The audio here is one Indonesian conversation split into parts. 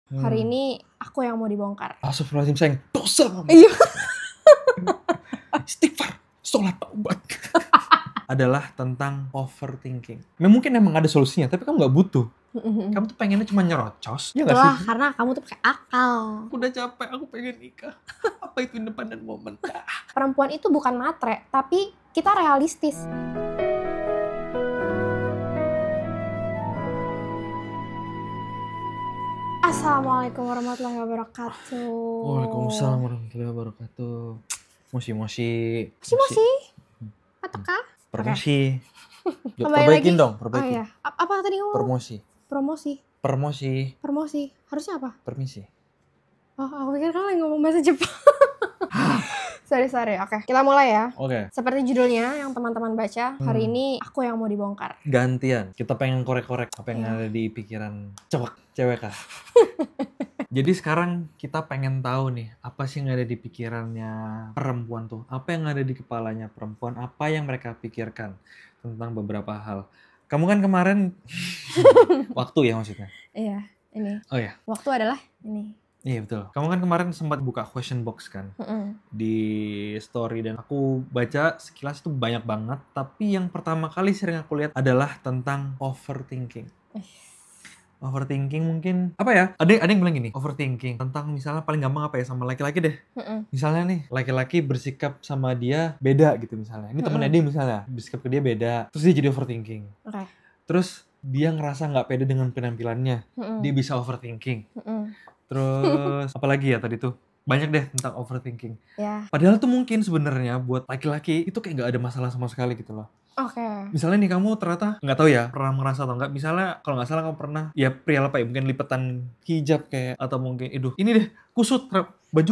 Hari ini aku yang mau dibongkar. Astagfirullahaladzim sayang, dosa. Iya. Istighfar, sholat taubat. Adalah tentang overthinking. Mungkin emang ada solusinya, tapi kamu nggak butuh. Kamu tuh pengennya cuma nyerocos. Ya nggak Itulah sih? karena kamu tuh pakai akal. Udah capek, aku pengen nikah. Apa itu independent woman? Perempuan itu bukan matre, tapi kita realistis. Assalamualaikum warahmatullahi wabarakatuh. Waalaikumsalam warahmatullahi wabarakatuh. Moshi. Moshi. Apakah? Promosi. Kembali Perbaikin lagi. dong, perbaikin. Oh iya. Apa tadi ngomong? Promosi. Harusnya apa? Permisi. Oh, aku pikir kamu lagi ngomong bahasa Jepang. Sorry. Oke, kita mulai ya. Oke. Seperti judulnya yang teman-teman baca, hari ini aku yang mau dibongkar. Gantian. Kita pengen korek-korek apa yang ada di pikiran cewek kah? Jadi sekarang kita pengen tahu nih, apa sih yang ada di pikirannya perempuan tuh? Apa yang ada di kepalanya perempuan? Apa yang mereka pikirkan tentang beberapa hal? Kamu kan kemarin waktu ya maksudnya? Iya, ini. Oh ya. Waktu adalah ini. Iya betul. Kamu kan kemarin sempat buka question box kan di story dan aku baca sekilas itu banyak banget. Tapi yang pertama kali sering aku lihat adalah tentang overthinking. Overthinking mungkin apa ya? Ada yang bilang gini, overthinking tentang misalnya paling gampang apa ya sama laki-laki deh. Misalnya nih laki-laki bersikap sama dia beda gitu misalnya. Ini temennya dia misalnya bersikap ke dia beda, terus dia jadi overthinking. Oke. Terus dia ngerasa nggak pede dengan penampilannya, dia bisa overthinking. Terus apalagi ya tadi tuh banyak deh tentang overthinking. Ya. Padahal tuh mungkin sebenarnya buat laki-laki itu kayak nggak ada masalah sama sekali gitu loh. Oke. Misalnya nih kamu ternyata nggak tahu ya pernah merasa atau nggak. Misalnya kalau nggak salah kamu pernah ya perihal apa ya mungkin lipetan hijab kayak atau mungkin ini deh kusut baju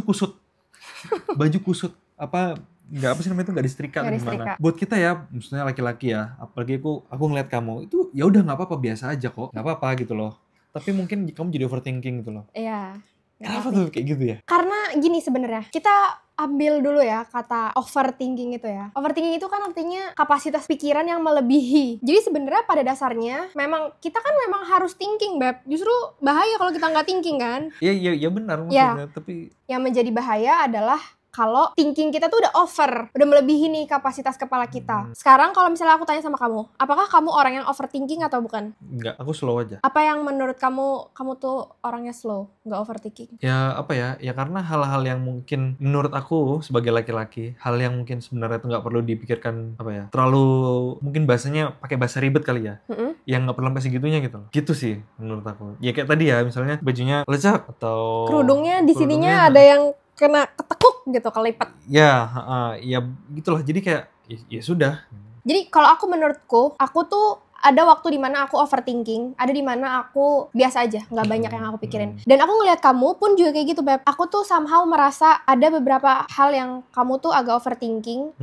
kusut apa nggak apa sih namanya itu nggak disetrika atau gimana. Buat kita ya maksudnya laki-laki ya apalagi aku ngeliat kamu itu ya udah nggak apa-apa biasa aja kok nggak apa-apa gitu loh. Tapi mungkin kamu jadi overthinking gitu loh. Iya. Kenapa tuh kayak gitu ya? Karena gini sebenarnya, kita ambil dulu ya kata overthinking itu ya. Overthinking itu kan artinya kapasitas pikiran yang melebihi. Jadi sebenarnya pada dasarnya kita kan memang harus thinking, Beb. Justru bahaya kalau kita nggak thinking kan? Iya benar maksudnya, tapi yang menjadi bahaya adalah kalau thinking kita tuh udah udah melebihi nih kapasitas kepala kita. Sekarang kalau misalnya aku tanya sama kamu, apakah kamu orang yang overthinking atau bukan? Enggak, aku slow aja. Apa yang menurut kamu tuh orangnya slow, nggak overthinking? Ya apa ya, ya karena hal-hal yang mungkin menurut aku sebagai laki-laki, hal yang mungkin sebenarnya itu nggak perlu dipikirkan apa ya, terlalu mungkin bahasanya pakai bahasa ribet kali ya, yang nggak perlu sampai segitunya gitu loh. Gitu sih menurut aku. Ya kayak tadi ya, misalnya bajunya lecak atau kerudungnya di sininya ada yang kena ketekuk gitu, kelipet. Ya gitulah. Jadi kayak ya sudah. Jadi kalau menurutku, aku tuh ada waktu dimana aku overthinking, ada dimana aku biasa aja, nggak banyak yang aku pikirin. Dan aku ngelihat kamu pun juga kayak gitu, Beb. Aku tuh somehow merasa ada beberapa hal yang kamu tuh agak overthinking.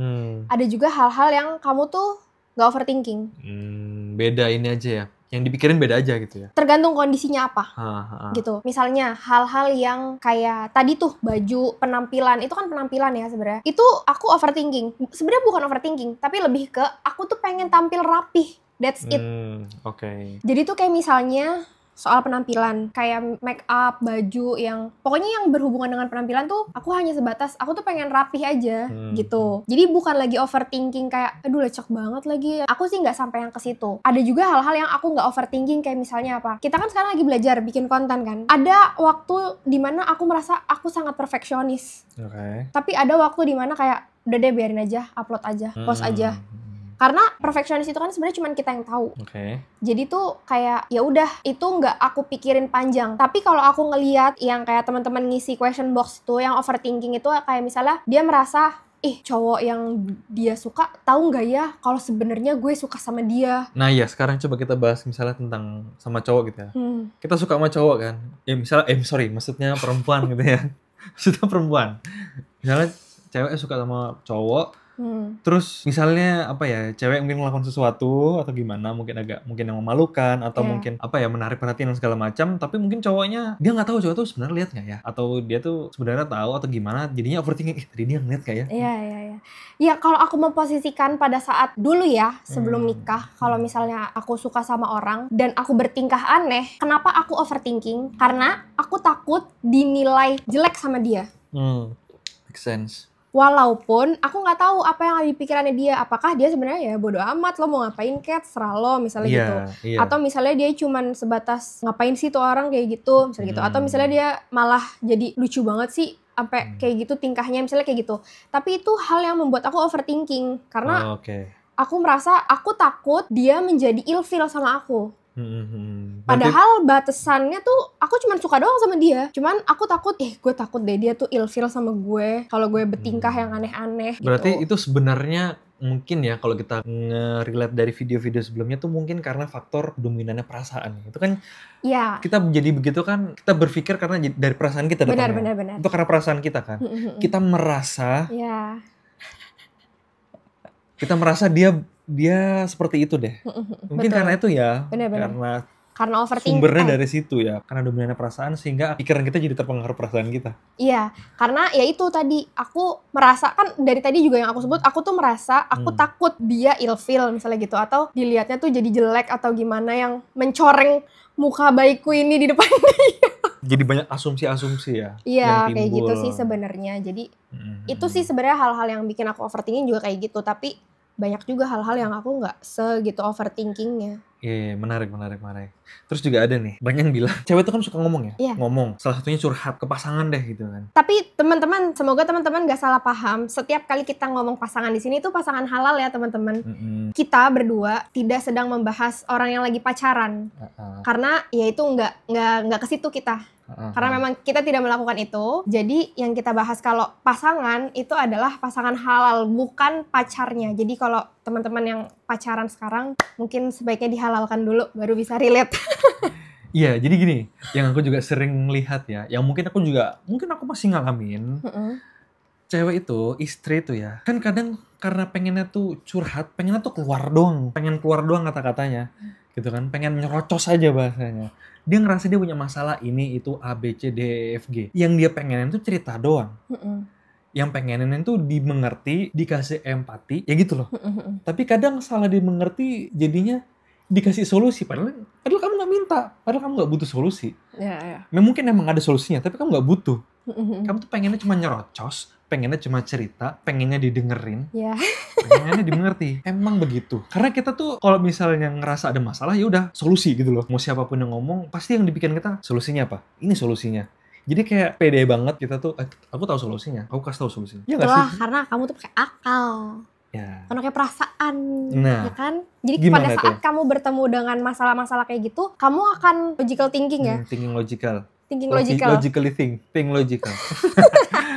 Ada juga hal-hal yang kamu tuh nggak overthinking. Beda ini aja ya. Yang dipikirin beda aja gitu ya. Tergantung kondisinya apa. Gitu. Misalnya hal-hal yang kayak tadi tuh baju, penampilan, itu kan penampilan ya sebenarnya. Itu aku overthinking. Sebenarnya bukan overthinking, tapi lebih ke aku tuh pengen tampil rapih. That's it. Okay. Jadi tuh kayak misalnya soal penampilan, kayak make up, baju yang pokoknya yang berhubungan dengan penampilan tuh aku hanya sebatas aku tuh pengen rapih aja gitu. Jadi bukan lagi overthinking kayak aduh lecek banget lagi. Aku sih nggak sampai yang ke situ. Ada juga hal-hal yang aku nggak overthinking kayak misalnya apa? Kita kan sekarang lagi belajar bikin konten kan. Ada waktu dimana aku merasa aku sangat perfeksionis. Tapi ada waktu dimana kayak udah deh biarin aja, upload aja, post aja. Karena perfeksionis itu kan sebenarnya cuma kita yang tahu. Jadi tuh kayak ya udah itu nggak aku pikirin panjang. Tapi kalau aku ngelihat yang kayak teman-teman ngisi question box itu yang overthinking itu kayak misalnya dia merasa cowok yang dia suka tahu nggak ya kalau sebenarnya gue suka sama dia. Nah ya sekarang coba kita bahas misalnya tentang sama cowok gitu ya. Kita suka sama cowok kan. Ya misalnya maksudnya perempuan gitu ya. Maksudnya perempuan. Misalnya cewek suka sama cowok. Terus misalnya apa ya, cewek mungkin melakukan sesuatu atau gimana, mungkin yang memalukan atau mungkin apa ya, menarik perhatian dan segala macam, tapi mungkin cowoknya dia nggak tahu cowok tuh sebenarnya lihat nggak ya, atau dia tuh sebenarnya tahu atau gimana, jadinya overthinking, tadi dia ngeliat nggak ya? Iya. Ya kalau aku memposisikan pada saat dulu ya, sebelum nikah, kalau misalnya aku suka sama orang dan aku bertingkah aneh, kenapa aku overthinking? Karena aku takut dinilai jelek sama dia. Make sense. Walaupun aku nggak tahu apa yang ada di pikirannya dia, apakah dia sebenarnya ya bodo amat, lo mau ngapain Kat, serah lo misalnya gitu. Atau misalnya dia cuman sebatas ngapain sih tuh orang kayak gitu, misalnya gitu. Atau misalnya dia malah jadi lucu banget sih sampai kayak gitu tingkahnya, misalnya kayak gitu. Tapi itu hal yang membuat aku overthinking karena aku merasa aku takut dia menjadi ilfeel sama aku. Padahal batasannya tuh aku cuma suka doang sama dia. Cuman aku takut, gue takut deh dia tuh ilfeel sama gue kalau gue bertingkah yang aneh-aneh gitu. Berarti itu sebenarnya mungkin ya kalau kita nge-relate dari video-video sebelumnya tuh mungkin karena faktor dominannya perasaan. Itu kan kita jadi begitu kan, kita berpikir karena dari perasaan kita datangnya. Benar. Itu karena perasaan kita kan. Kita merasa kita merasa dia seperti itu deh. Mungkin karena itu ya. Karena overthinking. Sumbernya dari situ ya. Karena dominannya perasaan sehingga pikiran kita jadi terpengaruh perasaan kita. Iya, karena ya itu tadi aku merasa kan dari tadi juga yang aku sebut, aku tuh merasa aku takut dia ilfeel misalnya gitu, atau dilihatnya tuh jadi jelek atau gimana yang mencoreng muka baikku ini di depan dia. Jadi banyak asumsi-asumsi ya. Iya, kayak gitu sih sebenarnya. Jadi itu sih sebenarnya hal-hal yang bikin aku overthinking juga kayak gitu, tapi banyak juga hal-hal yang aku nggak segitu overthinkingnya. Iya, menarik. Terus juga ada nih, banyak yang bilang, cewek tuh kan suka ngomong ya? Ngomong, salah satunya curhat ke pasangan deh gitu kan. Tapi teman-teman, semoga teman-teman gak salah paham, setiap kali kita ngomong pasangan di sini tuh pasangan halal ya teman-teman. Kita berdua tidak sedang membahas orang yang lagi pacaran. Karena ya itu nggak ke situ kita. Karena memang kita tidak melakukan itu. Jadi yang kita bahas kalau pasangan itu adalah pasangan halal, bukan pacarnya. Jadi kalau teman-teman yang pacaran sekarang mungkin sebaiknya dihalalkan dulu baru bisa relate. Iya, jadi gini, yang aku juga sering lihat ya, yang mungkin aku masih ngalamin. Cewek itu, istri itu ya, kan kadang karena pengennya tuh curhat, pengennya tuh keluar doang kata-katanya. Gitu kan, pengen nyerocos aja bahasanya. Dia ngerasa dia punya masalah ini, itu, A, B, C, D, E, F, G. Yang dia pengenin tuh cerita doang. Yang pengenin tuh dimengerti, dikasih empati, ya gitu loh. Tapi kadang salah dimengerti, jadinya dikasih solusi. Padahal kamu nggak minta, padahal kamu nggak butuh solusi. Mungkin emang ada solusinya, tapi kamu nggak butuh. Kamu tuh pengennya cuma nyerocos, pengennya cuma cerita, pengennya didengerin, pengennya dimengerti. Emang begitu. Karena kita tuh kalau misalnya ngerasa ada masalah, ya udah solusi gitu loh. Mau siapapun yang ngomong, pasti yang dipikirin kita solusinya apa? Ini solusinya. Jadi kayak pede banget kita tuh, aku tahu solusinya, aku kasih tahu solusinya. Ya nggak sih? Karena kamu tuh pakai akal. Karena kayak perasaan, ya kan? Jadi pada saat kamu bertemu dengan masalah-masalah kayak gitu, kamu akan logical thinking ya? Thinking logical. Logically think logical.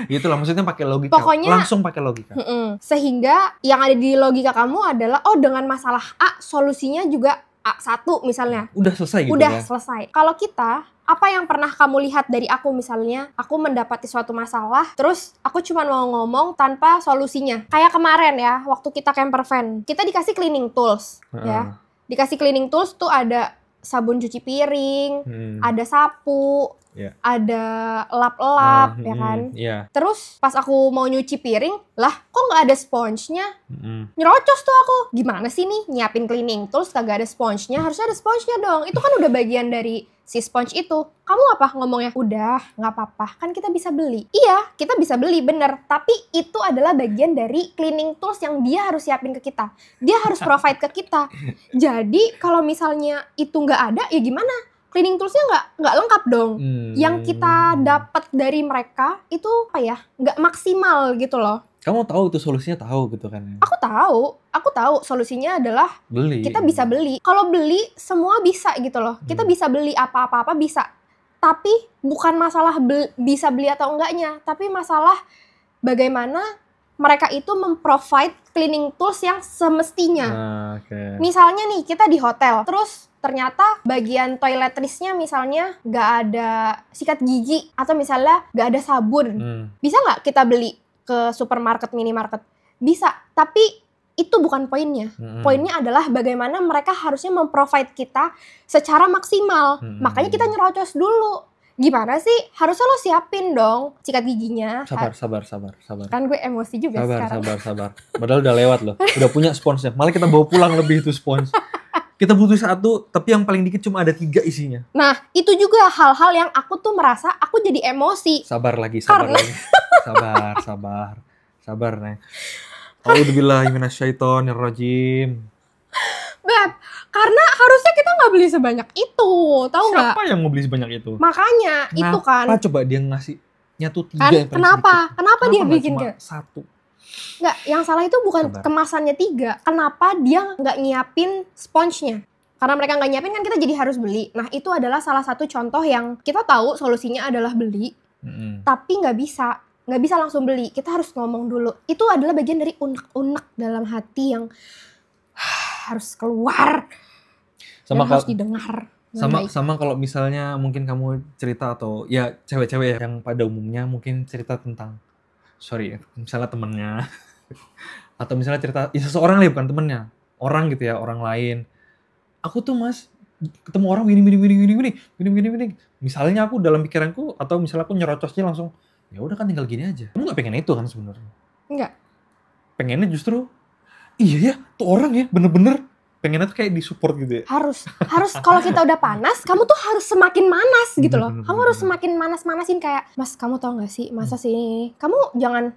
Itulah maksudnya pakai logika. Pokoknya langsung pakai logika. Sehingga yang ada di logika kamu adalah dengan masalah A solusinya juga A1 misalnya. Udah selesai gitu. Udah selesai. Kalau kita, apa yang pernah kamu lihat dari aku misalnya, aku mendapati suatu masalah, terus aku cuma mau ngomong tanpa solusinya. Kayak kemarin ya, waktu kita camper van, kita dikasih cleaning tools, ya. Dikasih cleaning tools tuh ada sabun cuci piring, ada sapu, ada lap-lap, ya kan. Terus pas aku mau nyuci piring, lah kok nggak ada sponsnya? Nyerocos tuh aku. Gimana sih nih nyiapin cleaning tools kagak ada sponsnya? Harusnya ada sponsnya dong. Itu kan udah bagian dari si sponge itu. Kamu apa ngomongnya? Udah, nggak apa-apa. Kan kita bisa beli. Iya, kita bisa beli, bener. Tapi itu adalah bagian dari cleaning tools yang dia harus siapin ke kita. Dia harus provide ke kita. Jadi, kalau misalnya itu nggak ada, ya gimana? Cleaning toolsnya nggak lengkap dong. Yang kita dapat dari mereka itu apa ya? Nggak maksimal gitu loh. Kamu tahu itu solusinya, tahu gitu kan? Aku tahu solusinya adalah beli. Kita bisa beli. Kalau beli semua bisa gitu loh. Kita bisa beli apa-apa bisa. Tapi bukan masalah bisa beli atau enggaknya, tapi masalah bagaimana mereka itu memprovide cleaning tools yang semestinya. Misalnya nih kita di hotel, terus ternyata bagian toiletries-nya misalnya nggak ada sikat gigi atau misalnya nggak ada sabun. Bisa nggak kita beli ke supermarket, minimarket? Bisa, tapi itu bukan poinnya. Poinnya adalah bagaimana mereka harusnya memprovide kita secara maksimal. Makanya kita nyerocos dulu. Gimana sih? Harusnya lo siapin dong sikat giginya. Sabar. Kan gue emosi juga sekarang. Sabar. Padahal udah lewat loh. Udah punya sponsnya. Malah kita bawa pulang lebih itu spons. Kita butuh 1, tapi yang paling dikit cuma ada 3 isinya. Nah, itu juga hal-hal yang aku tuh merasa aku jadi emosi. Sabar lagi. Sabar, Neng. A'udzubillahi minasyaitonirrajim. Beb, karena harusnya kita nggak beli sebanyak itu, tahu nggak? Siapa yang mau beli sebanyak itu? Makanya, itu kan. Kenapa coba dia ngasihnya tuh 3 kan, yang paling kenapa? sedikit? Kenapa dia bikin cuma kayak 1? Nggak, yang salah itu bukan kemasannya 3. Kenapa dia nggak nyiapin sponsnya? Karena mereka nggak nyiapin kan kita jadi harus beli. Nah, itu adalah salah satu contoh yang kita tahu solusinya adalah beli, tapi nggak bisa langsung beli. Kita harus ngomong dulu. Itu adalah bagian dari unek-unek dalam hati yang harus keluar. Harus didengar. Sama kalau misalnya mungkin kamu cerita atau ya cewek-cewek yang pada umumnya mungkin cerita tentang misalnya temennya atau misalnya cerita seseorang lah, bukan temennya, orang gitu ya, orang lain. Aku tuh mas ketemu orang gini. Misalnya aku dalam pikiranku atau misalnya aku nyerocosnya langsung, ya udah kan tinggal gini aja. Kamu nggak pengen itu kan sebenarnya? Enggak. Pengennya justru iya ya, tuh orang ya bener-bener pengennya tuh kayak disupport gitu ya. Harus kalau kita udah panas, kamu tuh harus semakin manas gitu loh. Kamu harus semakin manas-manasin kayak, mas kamu tau gak sih masa sih ini? Kamu jangan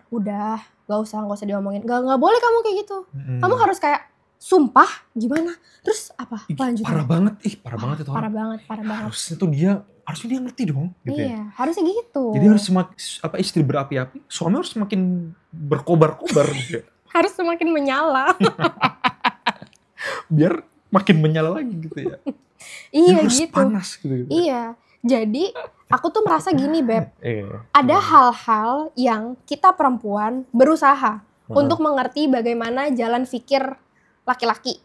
gak usah diomongin. Gak boleh kamu kayak gitu. Kamu harus kayak, sumpah gimana? Terus apa? Lanjut. Parah banget itu orang. Parah banget. Harusnya dia ngerti dong gitu iya, ya. Harusnya gitu. Jadi harus istri berapi-api, suami harus semakin berkobar-kobar gitu ya. Harus semakin menyala. Biar makin menyala lagi gitu ya. Iya harus gitu. Panas gitu. Iya. Jadi aku tuh merasa gini Beb. Ada hal-hal yang kita perempuan berusaha untuk mengerti bagaimana jalan pikir laki-laki.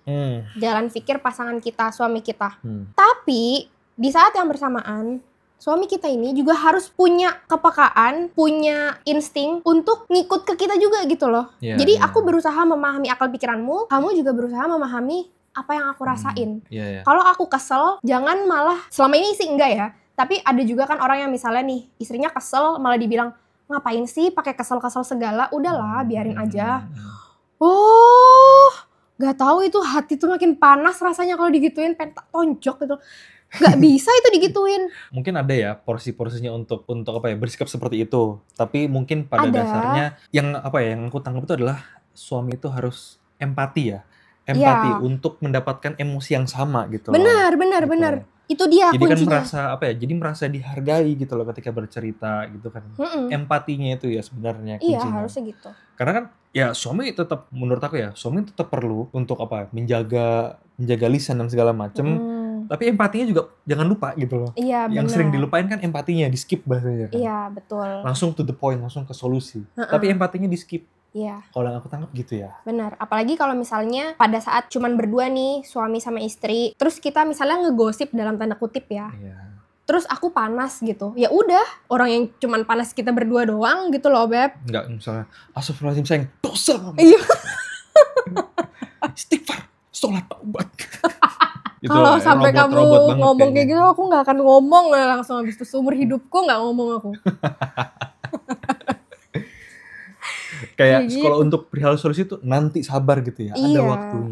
Jalan pikir pasangan kita, suami kita. Tapi di saat yang bersamaan, suami kita ini juga harus punya kepekaan, punya insting untuk ngikut ke kita juga gitu loh. Jadi aku berusaha memahami akal pikiranmu, kamu juga berusaha memahami apa yang aku rasain. Kalau aku kesel, jangan malah, selama ini sih enggak ya, tapi ada juga kan orang yang misalnya nih, istrinya kesel malah dibilang, ngapain sih pakai kesel-kesel segala, udahlah biarin aja. Oh, gak tahu itu hati tuh makin panas rasanya kalau digituin, pengen tak tonjok gitu. Gak bisa itu digituin. Mungkin ada ya porsi-porsinya untuk apa ya, bersikap seperti itu. Tapi mungkin pada dasarnya yang aku tangkap itu adalah suami itu harus empati ya. Empati untuk mendapatkan emosi yang sama gitu. Benar. Itu dia jadi kuncinya. Jadi merasa dihargai gitu loh ketika bercerita gitu kan. Empatinya itu ya sebenarnya kuncinya. Iya, harusnya gitu. Karena kan ya suami tetap, menurut aku ya, suami tetap perlu untuk menjaga lisan dan segala macem. Tapi empatinya juga jangan lupa gitu loh. Iya, yang sering dilupain kan empatinya, di skip bahasanya kan. Iya, betul. Langsung to the point, langsung ke solusi. Tapi empatinya di skip. Iya. Kalau yang aku tangkap gitu ya. Benar. Apalagi kalau misalnya pada saat cuman berdua nih, suami sama istri, terus kita misalnya ngegosip dalam tanda kutip ya. Iya. Terus aku panas gitu. Ya udah, orang yang cuman panas kita berdua doang gitu loh, Beb. Enggak, misalnya astagfirullahaladzim sayang, dosa. Iya. Istighfar, sholat taubat. Kalau sampai kamu ngomong kayak gitu, aku nggak akan ngomong langsung habis itu, seumur hidupku nggak ngomong aku. Kayak kalau untuk perihal solusi itu nanti sabar gitu ya. Iya,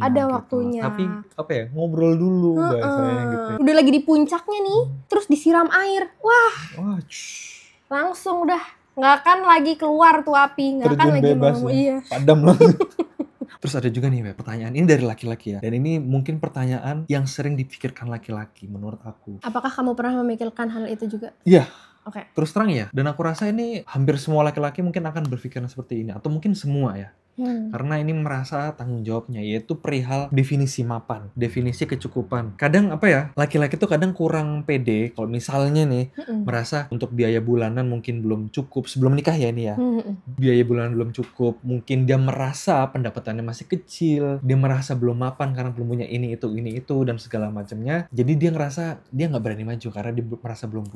ada waktunya. Waktunya. Tapi ngobrol dulu bahasanya gitu. Udah lagi di puncaknya nih, terus disiram air. Wah. Langsung udah nggak akan lagi keluar tuh api, nggak akan lagi mau. Iya. Padam lah. Terus ada juga nih pertanyaan, ini dari laki-laki ya. Dan ini mungkin pertanyaan yang sering dipikirkan laki-laki menurut aku. Apakah kamu pernah memikirkan hal itu juga? Iya. Oke. Terus terang ya, dan aku rasa ini hampir semua laki-laki mungkin akan berpikiran seperti ini, atau mungkin semua ya. Karena ini merasa tanggung jawabnya, yaitu perihal definisi mapan, definisi kecukupan. Kadang laki-laki tuh kadang kurang pede kalau misalnya nih merasa untuk biaya bulanan mungkin belum cukup sebelum nikah ya ini ya. Biaya bulanan belum cukup, mungkin dia merasa pendapatannya masih kecil, dia merasa belum mapan karena belum punya ini itu dan segala macamnya. Jadi dia ngerasa dia nggak berani maju karena dia merasa belum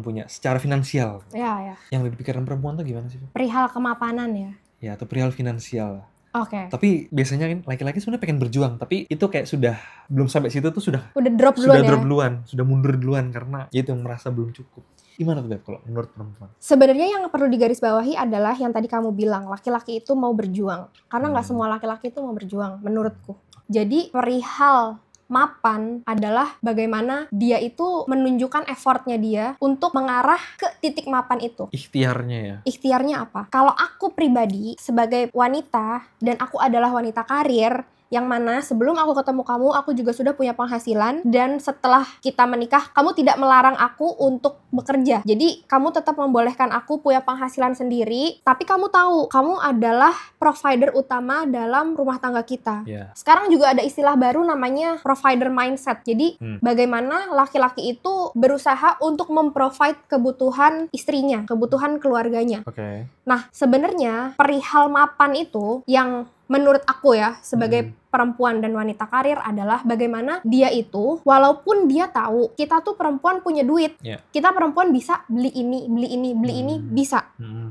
punya secara finansial. Ya. Yang dipikirkan perempuan tuh gimana sih? Perihal kemapanan ya. Ya, atau perihal finansial lah. Oke. Tapi biasanya kan laki-laki sebenarnya pengen berjuang, tapi itu kayak sudah belum sampai situ tuh sudah drop duluan drop ya. duluan, sudah mundur duluan karena itu merasa belum cukup. Gimana tuh Beb kalau menurut perempuan? Sebenarnya yang perlu digarisbawahi adalah yang tadi kamu bilang, laki-laki itu mau berjuang. Karena nggak semua laki-laki itu mau berjuang, menurutku. Jadi perihal mapan adalah bagaimana dia itu menunjukkan effortnya dia untuk mengarah ke titik mapan itu. Ikhtiarnya ya. Ikhtiarnya apa? Kalau aku pribadi sebagai wanita dan aku adalah wanita karir, yang mana sebelum aku ketemu kamu, aku juga sudah punya penghasilan, dan setelah kita menikah, kamu tidak melarang aku untuk bekerja. Jadi, kamu tetap membolehkan aku punya penghasilan sendiri, tapi kamu tahu, kamu adalah provider utama dalam rumah tangga kita. Yeah. Sekarang juga ada istilah baru namanya provider mindset. Jadi, bagaimana laki-laki itu berusaha untuk memprovide kebutuhan istrinya, kebutuhan keluarganya. Oke. Nah, sebenarnya perihal mapan itu yang menurut aku ya, sebagai perempuan dan wanita karir adalah bagaimana dia itu, walaupun dia tahu kita tuh perempuan punya duit, kita perempuan bisa beli ini, bisa.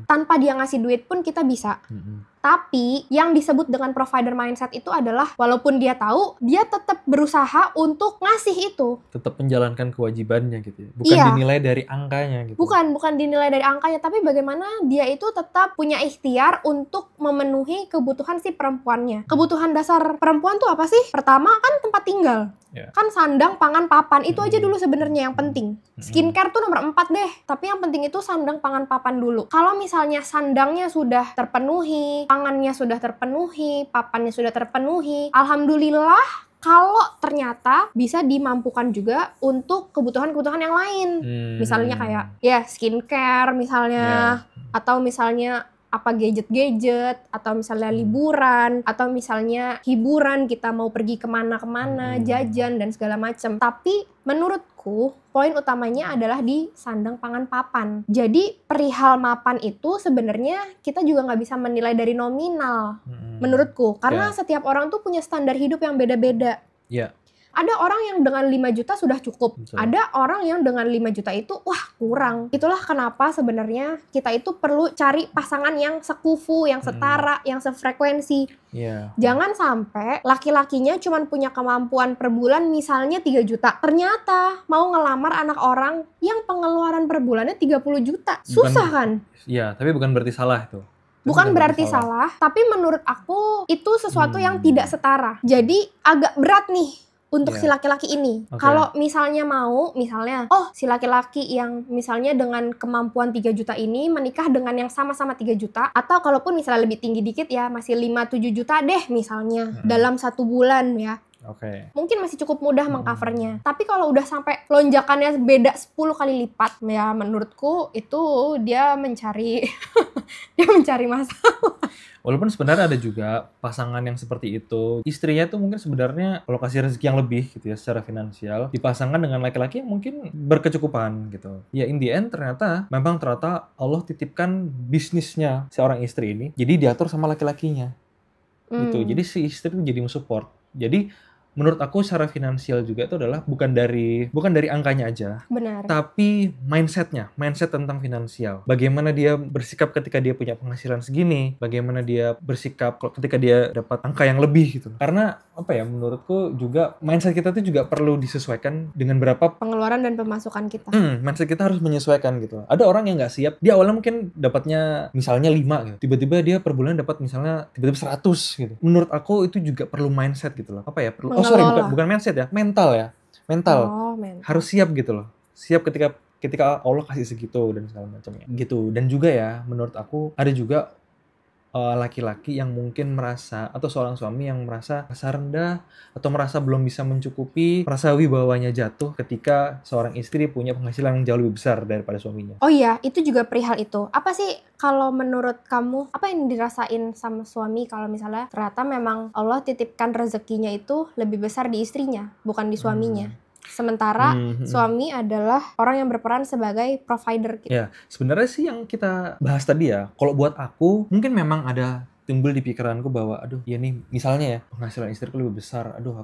Tanpa dia ngasih duit pun kita bisa. Tapi yang disebut dengan provider mindset itu adalah walaupun dia tahu, dia tetap berusaha untuk ngasih itu. Tetap menjalankan kewajibannya gitu ya. Bukan dinilai dari angkanya gitu. Bukan dinilai dari angkanya, tapi bagaimana dia itu tetap punya ikhtiar untuk memenuhi kebutuhan si perempuannya. Kebutuhan dasar perempuan tuh apa sih? Pertama kan tempat tinggal. Kan sandang, pangan, papan, itu aja dulu sebenarnya yang penting. Skincare tuh nomor 4 deh, tapi yang penting itu sandang, pangan, papan dulu. Kalau misalnya sandangnya sudah terpenuhi, pangannya sudah terpenuhi, papannya sudah terpenuhi, alhamdulillah kalau ternyata bisa dimampukan juga untuk kebutuhan-kebutuhan yang lain. Misalnya kayak skincare misalnya, atau misalnya apa gadget-gadget, atau misalnya liburan, atau misalnya hiburan, kita mau pergi kemana-kemana, jajan, dan segala macam. Tapi menurutku, poin utamanya adalah di sandang, pangan, papan. Jadi perihal mapan itu sebenarnya kita juga nggak bisa menilai dari nominal, menurutku. Karena setiap orang tuh punya standar hidup yang beda-beda. Ada orang yang dengan 5 juta sudah cukup. Ada orang yang dengan 5 juta itu, wah kurang. Itulah kenapa sebenarnya kita itu perlu cari pasangan yang sekufu, yang setara, yang sefrekuensi. Jangan sampai laki-lakinya cuma punya kemampuan per bulan misalnya 3 juta. Ternyata mau ngelamar anak orang yang pengeluaran per bulannya 30 juta. Susah kan? Iya, tapi bukan berarti salah itu. Bukan berarti salah, tapi menurut aku itu sesuatu yang tidak setara. Jadi agak berat nih untuk si laki-laki ini. Kalau misalnya si laki-laki yang misalnya dengan kemampuan 3 juta ini menikah dengan yang sama-sama 3 juta, atau kalaupun misalnya lebih tinggi dikit ya, masih 5-7 juta deh misalnya, dalam 1 bulan ya. Mungkin masih cukup mudah mengcovernya. Tapi kalau udah sampai lonjakannya beda 10 kali lipat, ya menurutku itu dia mencari masalah. Walaupun sebenarnya ada juga pasangan yang seperti itu, istrinya tuh mungkin sebenarnya alokasi rezeki yang lebih gitu ya secara finansial, dipasangkan dengan laki-laki yang mungkin berkecukupan gitu. Ya in the end ternyata Allah titipkan bisnisnya seorang istri ini, jadi diatur sama laki-lakinya gitu. Jadi si istri itu jadi mensupport. Jadi menurut aku secara finansial juga itu adalah bukan dari angkanya aja. Benar. Tapi mindset tentang finansial. Bagaimana dia bersikap ketika dia punya penghasilan segini, bagaimana dia bersikap ketika dia dapat angka yang lebih gitu. Karena menurutku juga mindset kita tuh juga perlu disesuaikan dengan berapa pengeluaran dan pemasukan kita. Mindset kita harus menyesuaikan gitu. Ada orang yang nggak siap, dia awalnya mungkin dapatnya misalnya 5 gitu. Tiba-tiba dia per bulan dapat misalnya tiba-tiba 100 gitu. Menurut aku itu juga perlu mindset gitu loh. Bukan mindset ya, mental ya. Mental. Harus siap gitu loh. Siap ketika Allah kasih segitu dan segala macamnya. Gitu. Dan juga ya, menurut aku ada juga laki-laki yang mungkin merasa, atau seorang suami yang merasa rendah atau merasa belum bisa mencukupi, merasa wibawanya jatuh ketika seorang istri punya penghasilan yang jauh lebih besar daripada suaminya. Oh iya, itu juga perihal itu. Apa sih kalau menurut kamu, apa yang dirasain sama suami kalau misalnya ternyata memang Allah titipkan rezekinya itu lebih besar di istrinya, bukan di suaminya? Sementara suami adalah orang yang berperan sebagai provider gitu. Ya, sebenarnya sih yang kita bahas tadi ya, kalau buat aku mungkin memang ada timbul di pikiranku bahwa aduh ya nih misalnya ya penghasilan istriku lebih besar, aduh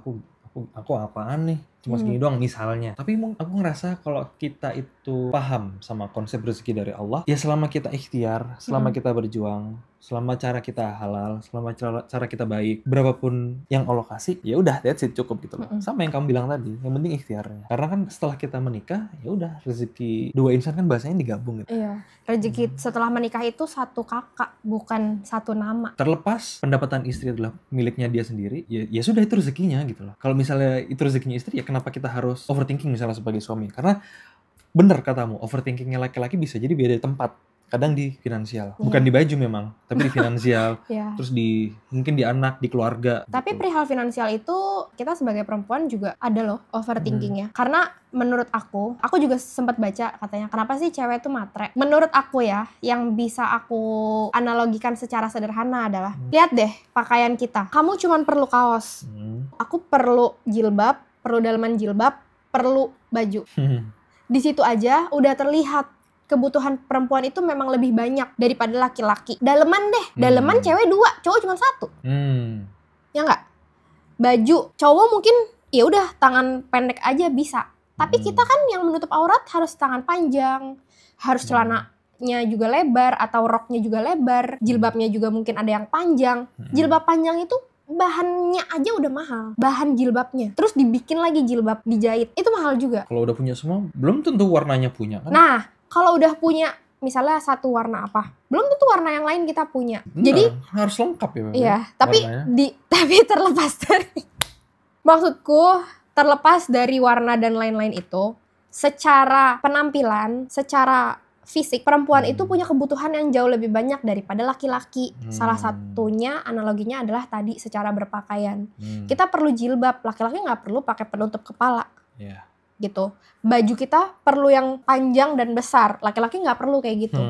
aku apaan nih, cuma segini doang misalnya. Tapi aku ngerasa kalau kita itu paham sama konsep rezeki dari Allah, ya selama kita ikhtiar, selama kita berjuang, selama cara kita halal, selama cara kita baik, berapapun yang Allah kasih, ya udah that's it, cukup gitu loh. Sama yang kamu bilang tadi, yang penting ikhtiarnya. Karena kan setelah kita menikah, ya udah rezeki dua insan kan bahasanya digabung gitu. Iya, rezeki setelah menikah itu satu kakak, bukan satu nama. Terlepas pendapatan istri adalah miliknya dia sendiri, ya sudah itu rezekinya gitu loh. Kalau misalnya itu rezekinya istri, ya kenapa kita harus overthinking misalnya sebagai suami? Karena bener katamu, overthinkingnya laki-laki bisa jadi beda tempat. Kadang di finansial, bukan di baju memang, tapi di finansial, terus mungkin di anak, di keluarga. Tapi gitu. perihal finansial itu kita sebagai perempuan juga ada loh overthinkingnya. Karena menurut aku juga sempat baca katanya kenapa sih cewek itu matre. Menurut aku ya, yang bisa aku analogikan secara sederhana adalah lihat deh pakaian kita. Kamu cuman perlu kaos, aku perlu jilbab, perlu daleman jilbab, perlu baju. Di situ aja udah terlihat kebutuhan perempuan itu memang lebih banyak daripada laki-laki. Daleman deh, daleman cewek 2, cowok cuma 1. Ya nggak? Baju, cowok mungkin ya udah tangan pendek aja bisa. Tapi kita kan yang menutup aurat harus tangan panjang, harus celananya juga lebar atau roknya juga lebar, jilbabnya juga mungkin ada yang panjang. Jilbab panjang itu bahannya aja udah mahal, bahan jilbabnya. Terus dibikin lagi jilbab, dijahit, itu mahal juga. Kalau udah punya semua, belum tentu warnanya punya kan? Nah, kalau udah punya misalnya satu warna apa, belum tentu warna yang lain kita punya. Jadi harus lengkap ya. Iya, tapi terlepas dari maksudku, terlepas dari warna dan lain-lain itu, secara penampilan, secara fisik, perempuan itu punya kebutuhan yang jauh lebih banyak daripada laki-laki. Salah satunya analoginya adalah tadi secara berpakaian. Kita perlu jilbab, laki-laki nggak perlu pakai penutup kepala. Gitu. Baju kita perlu yang panjang dan besar, laki-laki nggak perlu kayak gitu.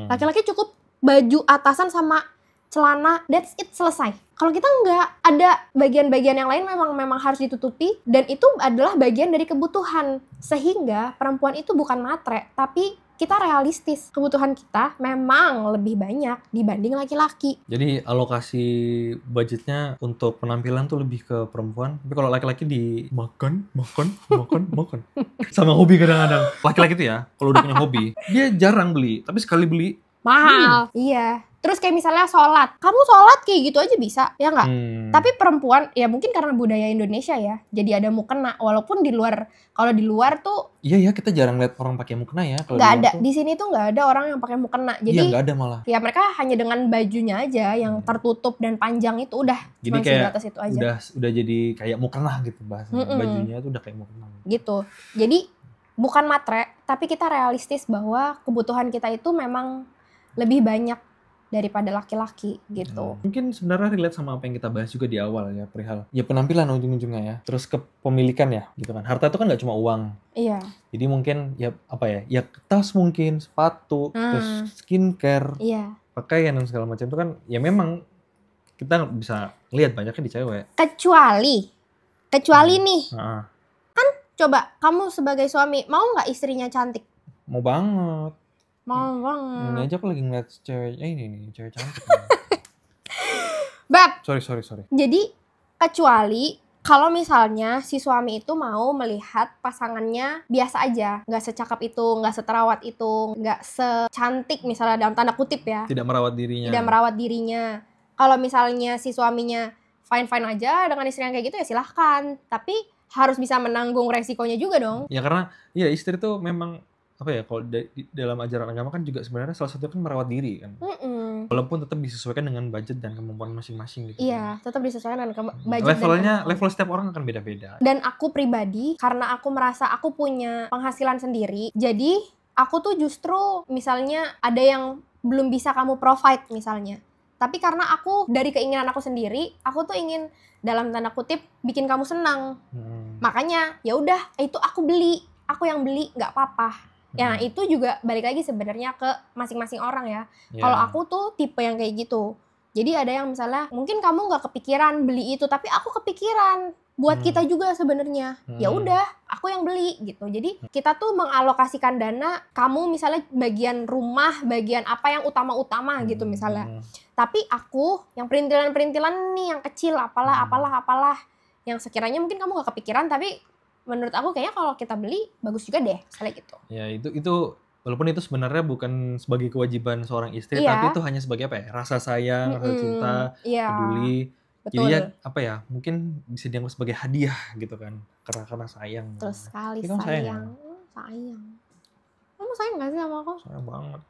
Laki-laki cukup baju atasan sama celana, that's it, selesai. Kalau kita nggak, ada bagian-bagian yang lain memang harus ditutupi, dan itu adalah bagian dari kebutuhan. Sehingga perempuan itu bukan matre, tapi kita realistis. Kebutuhan kita memang lebih banyak dibanding laki-laki. Jadi alokasi budgetnya untuk penampilan tuh lebih ke perempuan. Tapi kalau laki-laki di makan. Sama hobi kadang-kadang. Laki-laki tuh ya, kalau udah punya hobi, dia jarang beli. Tapi sekali beli, mahal. Iya. Terus kayak misalnya sholat. Kamu sholat kayak gitu aja bisa, ya nggak? Tapi perempuan, ya mungkin karena budaya Indonesia ya, jadi ada mukena. Walaupun di luar, kalau di luar tuh... Iya, kita jarang lihat orang pakai mukena ya. Nggak ada. Di sini tuh nggak ada orang yang pakai mukena. Jadi, iya, nggak ada malah. Ya mereka hanya dengan bajunya aja yang tertutup dan panjang itu udah. Jadi kayak atas itu aja. Udah jadi kayak mukena gitu bahasanya. Bajunya tuh udah kayak mukena. Gitu. Jadi bukan matre, tapi kita realistis bahwa kebutuhan kita itu memang lebih banyak daripada laki-laki gitu. Mungkin sebenarnya relate sama apa yang kita bahas juga di awal ya, perihal ya penampilan ujung-ujungnya ya, terus kepemilikan ya gitu kan. Harta itu kan nggak cuma uang. Iya. Jadi mungkin ya apa ya tas mungkin, sepatu, terus skincare, pakaian dan segala macam itu kan ya memang kita bisa lihat banyaknya di cewek. Kecuali nih, kan coba kamu sebagai suami mau nggak istrinya cantik? Mau banget. Mau banget. Ini aja aku lagi ngeliat cewek ini cewek cantik. Bab. Sorry. Jadi kecuali kalau misalnya si suami itu mau melihat pasangannya biasa aja, nggak secakep itu, nggak seterawat itu, nggak secantik misalnya dalam tanda kutip ya. Tidak merawat dirinya. Kalau misalnya si suaminya fine-fine aja dengan istri yang kayak gitu ya silahkan. Tapi harus bisa menanggung resikonya juga dong. Ya karena ya istri tuh memang apa ya, kalau dalam ajaran agama kan juga sebenarnya salah satunya kan merawat diri kan. Walaupun tetap disesuaikan dengan budget dan kemampuan masing-masing gitu. Iya, tetap disesuaikan dengan budget. Level setiap orang akan beda-beda. Dan aku pribadi, karena aku merasa aku punya penghasilan sendiri, jadi aku tuh justru misalnya ada yang belum bisa kamu provide misalnya. Tapi karena aku dari keinginan aku sendiri, aku tuh ingin dalam tanda kutip bikin kamu senang. Makanya ya udah itu aku beli, aku yang beli nggak apa-apa. Ya itu juga balik lagi sebenarnya ke masing-masing orang ya. Kalau aku tuh tipe yang kayak gitu. Jadi ada yang misalnya mungkin kamu nggak kepikiran beli itu, tapi aku kepikiran buat kita juga sebenarnya. Ya udah, aku yang beli gitu. Jadi kita tuh mengalokasikan dana. Kamu misalnya bagian rumah, bagian apa yang utama-utama gitu misalnya. Tapi aku yang perintilan-perintilan nih yang kecil, apalah, yang sekiranya mungkin kamu nggak kepikiran, tapi menurut aku kayaknya kalau kita beli bagus juga deh, misalnya gitu. Ya itu walaupun itu sebenarnya bukan sebagai kewajiban seorang istri, tapi itu hanya sebagai apa ya, rasa sayang, rasa cinta, peduli. Betul. Jadi ya apa ya, mungkin bisa dianggap sebagai hadiah gitu kan, karena sayang. Terus sekali Kamu sayang. Kamu sayang gak sih sama aku? Sayang banget.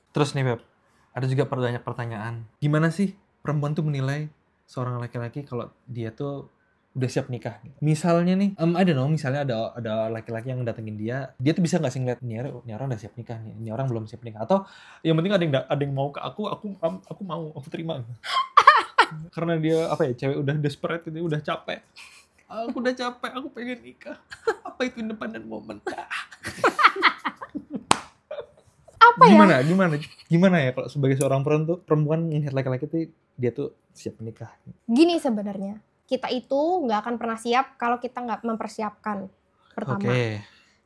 Terus nih Beb, ada juga pertanyaan. Gimana sih perempuan tuh menilai seorang laki-laki kalau dia tuh udah siap nikah? Misalnya nih, I don't know, misalnya ada laki-laki yang datengin dia tuh bisa nggak sih ngeliat ini orang udah siap nikah nih, ini orang belum siap nikah, atau yang penting ada yang mau ke aku mau, aku terima. Karena dia apa ya, cewek udah desperate gitu, udah capek. Aku udah capek, aku pengen nikah. Apa itu independent woman? Apa Gimana ya kalau sebagai seorang perempuan melihat laki-laki tuh dia tuh siap menikah? Gini sebenarnya, kita itu nggak akan pernah siap kalau kita nggak mempersiapkan. Pertama.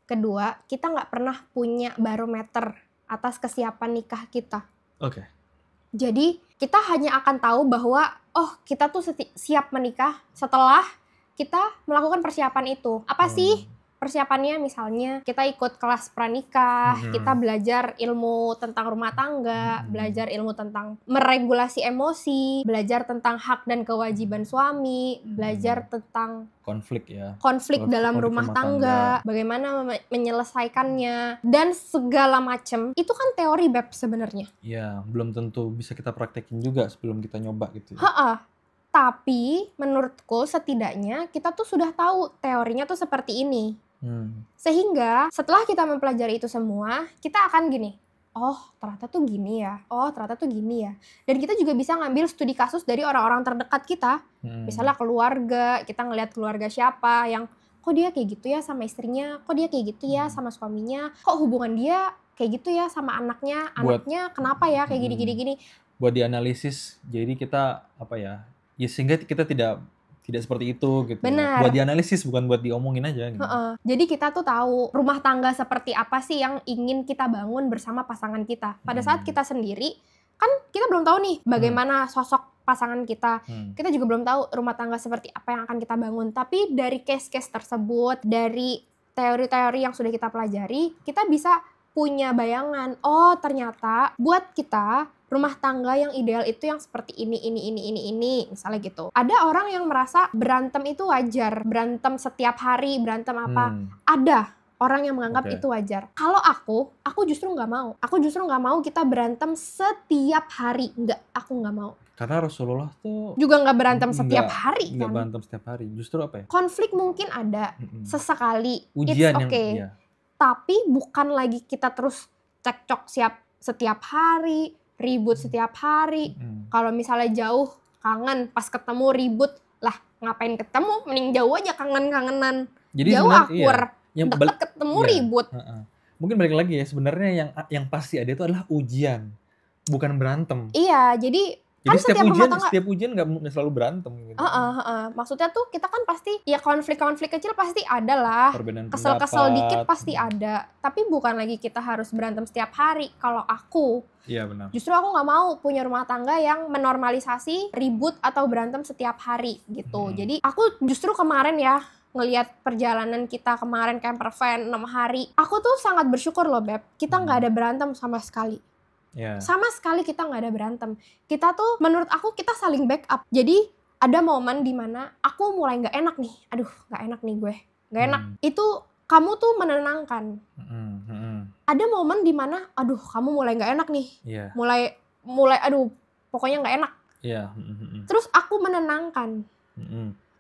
Kedua, kita nggak pernah punya barometer atas kesiapan nikah kita. Jadi kita hanya akan tahu bahwa kita tuh siap menikah setelah kita melakukan persiapan itu. Apa sih persiapannya? Misalnya kita ikut kelas pranikah, kita belajar ilmu tentang rumah tangga, belajar ilmu tentang meregulasi emosi, belajar tentang hak dan kewajiban suami, belajar tentang konflik dalam rumah tangga, bagaimana menyelesaikannya, dan segala macem. Itu kan teori Beb sebenarnya. Iya, belum tentu bisa kita praktekin juga sebelum kita nyoba gitu. Tapi menurutku setidaknya kita tuh sudah tahu teorinya tuh seperti ini. Sehingga setelah kita mempelajari itu semua, kita akan gini, ternyata tuh gini ya, ternyata tuh gini ya. Dan kita juga bisa ngambil studi kasus dari orang-orang terdekat kita. Misalnya keluarga, kita ngelihat keluarga siapa yang kok dia kayak gitu ya sama istrinya, kok dia kayak gitu ya sama suaminya, kok hubungan dia kayak gitu ya sama anaknya kenapa ya kayak gini. Buat dianalisis, jadi kita apa ya sehingga kita tidak seperti itu gitu. Benar. Buat dianalisis, bukan buat diomongin aja gitu. Jadi kita tuh tahu rumah tangga seperti apa sih yang ingin kita bangun bersama pasangan kita. Pada saat kita sendiri, kan kita belum tahu nih bagaimana sosok pasangan kita. Kita juga belum tahu rumah tangga seperti apa yang akan kita bangun. Tapi dari case-case tersebut, dari teori-teori yang sudah kita pelajari, kita bisa punya bayangan, ternyata buat kita rumah tangga yang ideal itu yang seperti ini, misalnya gitu. Ada orang yang merasa berantem itu wajar, berantem setiap hari, berantem apa. Ada orang yang menganggap itu wajar. Kalau aku justru nggak mau. Aku justru nggak mau kita berantem setiap hari. Aku nggak mau. Karena Rasulullah tuh juga nggak berantem setiap hari kan. Nggak berantem setiap hari, justru apa ya? Konflik mungkin ada, sesekali. Ujian it's okay. Tapi bukan lagi kita terus cekcok setiap hari, ribut setiap hari. Kalau misalnya jauh, kangen, pas ketemu ribut, lah ngapain ketemu, mending jauh aja kangen-kangenan. Jadi jauh akur, deket ketemu ribut. Mungkin balik lagi ya, sebenarnya yang pasti ada itu adalah ujian, bukan berantem. Iya, jadi kan setiap ujian nggak selalu berantem gitu. Maksudnya tuh kita kan pasti ya konflik-konflik kecil pasti ada lah, kesel-kesel dikit pasti ada, tapi bukan lagi kita harus berantem setiap hari. Kalau aku, iya benar. Justru aku nggak mau punya rumah tangga yang menormalisasi ribut atau berantem setiap hari gitu. Jadi aku justru kemarin ya ngelihat perjalanan kita kemarin camper van 6 hari, aku tuh sangat bersyukur loh Beb, kita nggak ada berantem sama sekali. Sama sekali kita nggak ada berantem. Kita tuh menurut aku kita saling backup. Jadi ada momen dimana aku mulai nggak enak nih. Aduh nggak enak nih gue. Nggak enak. Itu kamu tuh menenangkan. Ada momen dimana aduh kamu mulai nggak enak nih. Mulai aduh pokoknya nggak enak. Terus aku menenangkan.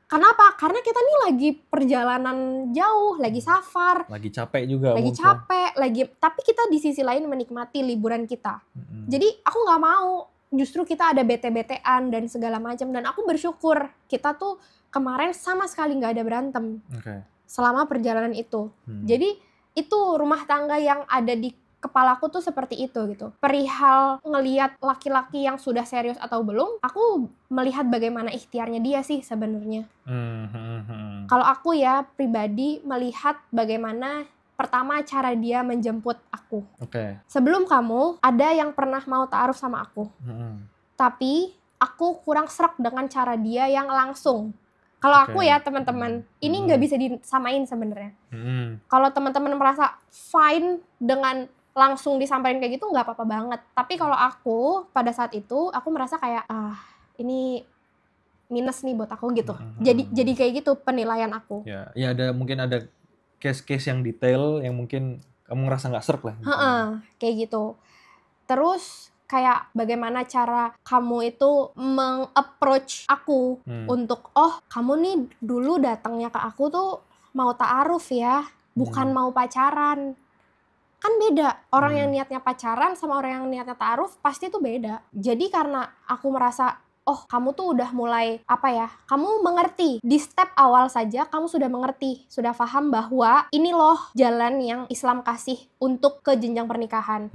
Kenapa? Karena kita nih lagi perjalanan jauh, lagi safar, lagi capek juga, tapi kita di sisi lain menikmati liburan kita. Jadi aku nggak mau justru kita ada bete-betean dan segala macam, dan aku bersyukur kita tuh kemarin sama sekali nggak ada berantem selama perjalanan itu. Jadi itu rumah tangga yang ada di kepalaku tuh seperti itu gitu. Perihal ngelihat laki-laki yang sudah serius atau belum, aku melihat bagaimana ikhtiarnya dia sih sebenarnya. Kalau aku ya pribadi melihat bagaimana pertama cara dia menjemput aku. Sebelum kamu ada yang pernah mau ta'aruf sama aku. Tapi aku kurang srek dengan cara dia yang langsung. Kalau aku ya teman-teman, ini nggak bisa disamain sebenarnya. Kalau teman-teman merasa fine dengan langsung disampaikan kayak gitu, nggak apa-apa banget. Tapi kalau aku pada saat itu, aku merasa kayak ini minus nih buat aku gitu. Jadi kayak gitu penilaian aku. Ya mungkin ada case-case yang detail yang mungkin kamu ngerasa nggak serk lah. Kayak gitu. Terus kayak bagaimana cara kamu itu meng-approach aku untuk kamu nih dulu datangnya ke aku tuh mau ta'aruf ya, bukan mau pacaran. Kan beda, orang yang niatnya pacaran sama orang yang niatnya ta'aruf pasti tuh beda. Jadi karena aku merasa kamu tuh udah mulai kamu mengerti di step awal saja, kamu sudah mengerti, sudah paham bahwa ini loh jalan yang Islam kasih untuk ke jenjang pernikahan.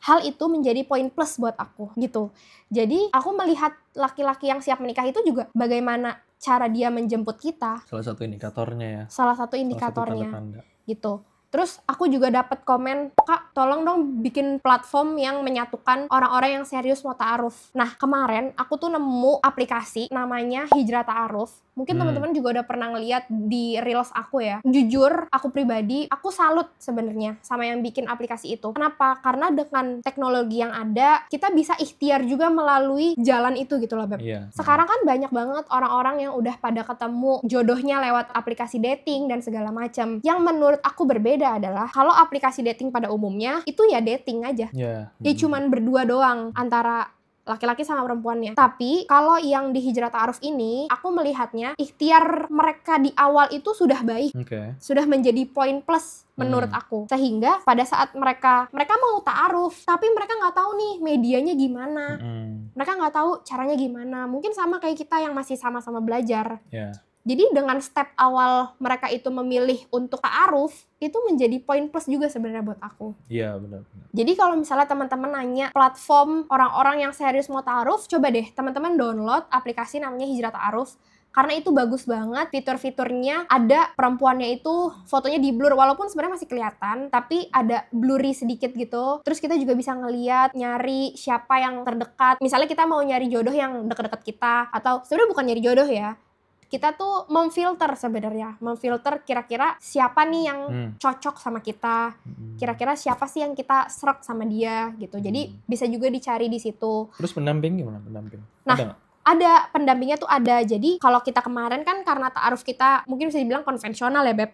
Hal itu menjadi poin plus buat aku gitu. Jadi aku melihat laki-laki yang siap menikah itu juga bagaimana cara dia menjemput kita. Salah satu indikatornya ya. Salah satu indikatornya. Tanda-tanda. Gitu. Terus aku juga dapat komen, Kak, tolong dong bikin platform yang menyatukan orang-orang yang serius mau ta'aruf. Nah, kemarin aku tuh nemu aplikasi namanya Hijrah Ta'aruf. Mungkin teman-teman juga udah pernah ngeliat di reels aku ya. Jujur, aku pribadi, aku salut sebenarnya sama yang bikin aplikasi itu. Kenapa? Karena dengan teknologi yang ada, kita bisa ikhtiar juga melalui jalan itu gitu loh, Beb. Sekarang kan banyak banget orang-orang yang udah pada ketemu jodohnya lewat aplikasi dating dan segala macam. Yang menurut aku berbeda adalah kalau aplikasi dating pada umumnya itu ya dating aja. Ya cuman berdua doang antara laki-laki sama perempuannya. Tapi kalau yang di Hijrah Ta'aruf ini, aku melihatnya ikhtiar mereka di awal itu sudah baik. Sudah menjadi poin plus menurut aku. Sehingga pada saat mereka mau ta'aruf, tapi mereka nggak tahu nih medianya gimana. Mereka nggak tahu caranya gimana. Mungkin sama kayak kita yang masih sama-sama belajar. Jadi dengan step awal mereka itu memilih untuk ta'aruf, itu menjadi poin plus juga sebenarnya buat aku. Iya, benar. Jadi kalau misalnya teman-teman nanya platform orang-orang yang serius mau ta'aruf, coba deh teman-teman download aplikasi namanya Hijrah Ta'aruf. Karena itu bagus banget, fitur-fiturnya ada perempuannya itu fotonya di blur, walaupun sebenarnya masih kelihatan, tapi ada blurry sedikit gitu. Terus kita juga bisa ngeliat, nyari siapa yang terdekat. Misalnya kita mau nyari jodoh yang deket-deket kita, atau sebenarnya bukan nyari jodoh ya. Kita tuh memfilter sebenarnya, memfilter kira-kira siapa nih yang cocok sama kita, kira-kira siapa sih yang kita serap sama dia gitu. Jadi bisa juga dicari di situ. Terus pendamping gimana? Ada nggak? Ada, pendampingnya tuh ada. Jadi kalau kita kemarin kan karena ta'aruf kita mungkin bisa dibilang konvensional ya, Beb.